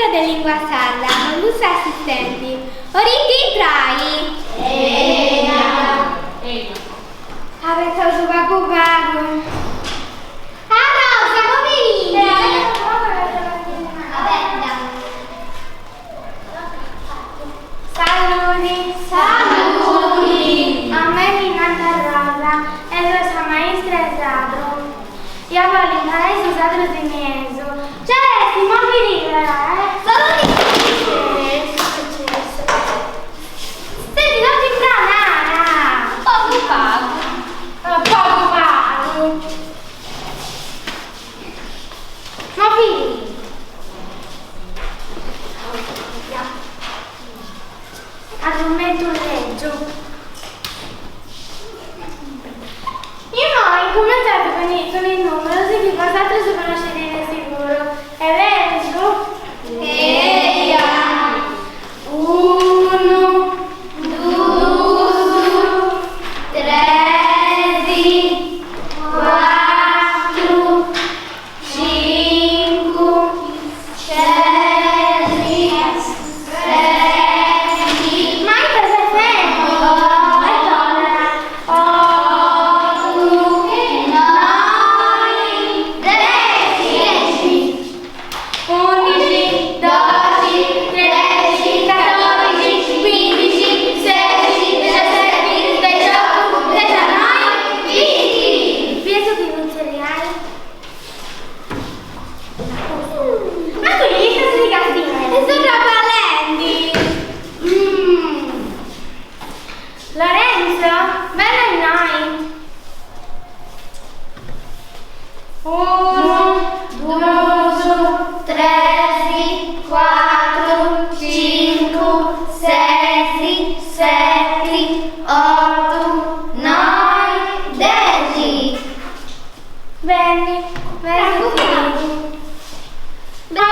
maestra di lingua sarda, con due assistenti. Oriti trai. Avete usato pago. Ah Rosa, come vieni? Saluti. Saluti. A me mi nata Rosa, e sono maestra esatto. Io voglio imparare su sadro di mezzo. Cioè, si muovi libera, Saluti! Senti, non ti franara! Poco pago. Poco pago. Muovi! Addormento un leggio. Io ho incominciato con il numero, sì che qualcos'altro si conosce di sicuro. È vero? Uno, due, tre, quattro, cinque, sei, sette, ma in cosa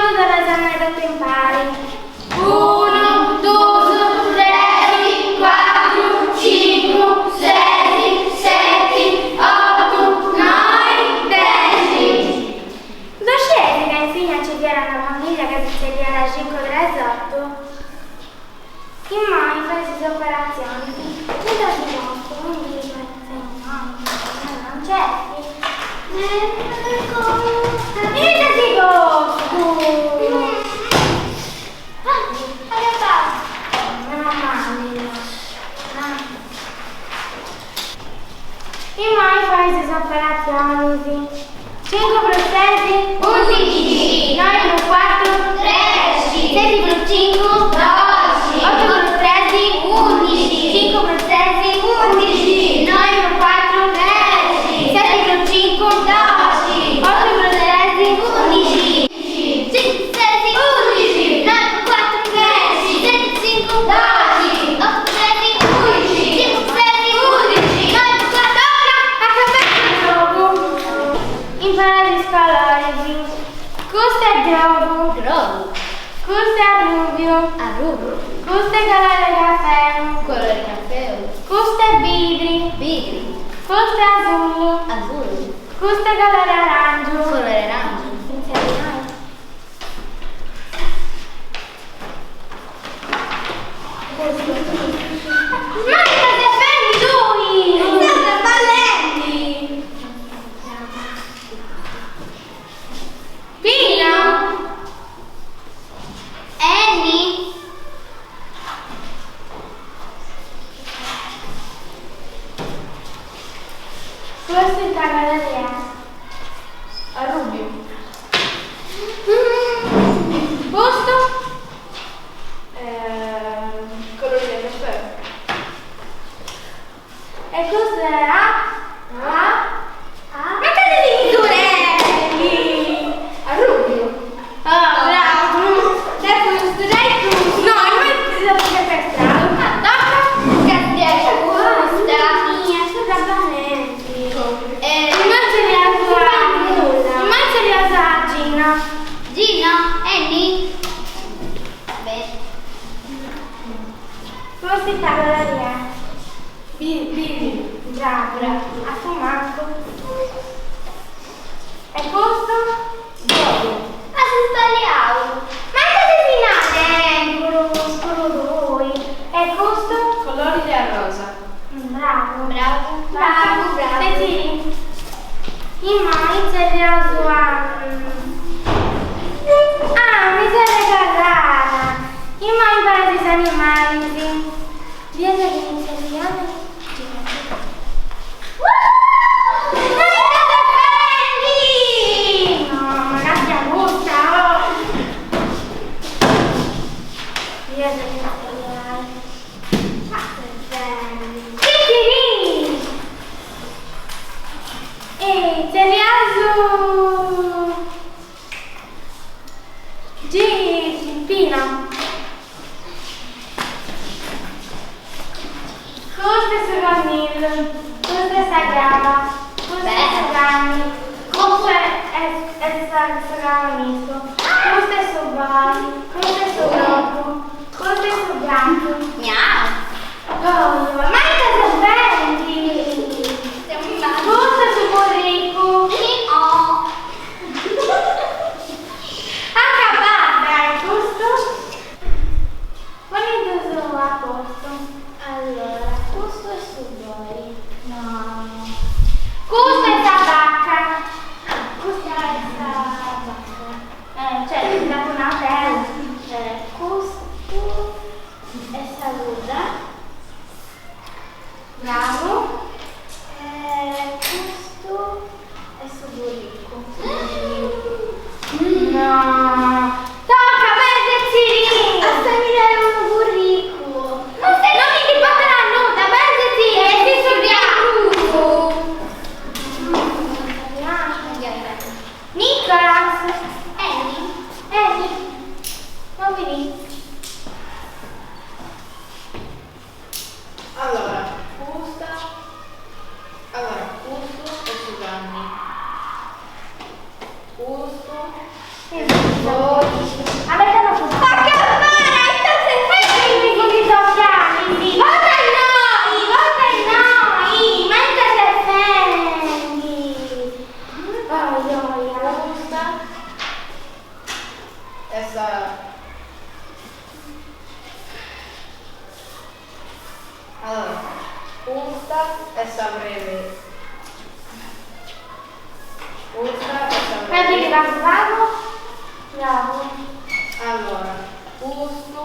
tempo? E questo? Dove? Ah, si sbagliavo. Ma che animali. Vieni che iniziamo. Pino. Questo è Suganil, questo è Sagrada, questo è Sagani, questo è Sagramisto, questo è Sobani, questo è Sogropo, questo è Sobrato. Miau. Oh, ma che sono belli! Questo è Suborico. Anche a Barbara, giusto? Quando sono a posto? Allora, questo è Subori. No. Questo è Tabacca. Questo è Tabacca. Cioè, è dato una terra. Questo è Saluda. Bravo. Questo è Suborico. No. Tocca a Benzezzini. Aspetti dare un burrico. Non mi ti porterà nuda, Benzezzini. E ti Nicolas. Annie. Non vedi? Allora, questo è Suganni. Questo Avete una foto? Ma che fare? Sei con i occhiali. Vota in noi, mentre sei fendi. la busta è allora, questa è breve. Questa è Vedi che breve. bravo. Allora, questo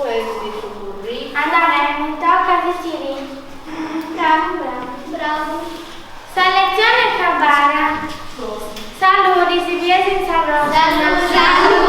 è di Suburri. Andare, mi tocca a Ciri. Bravo. Selezione Cabara. Saluti, si viene senza rosa. Saluti.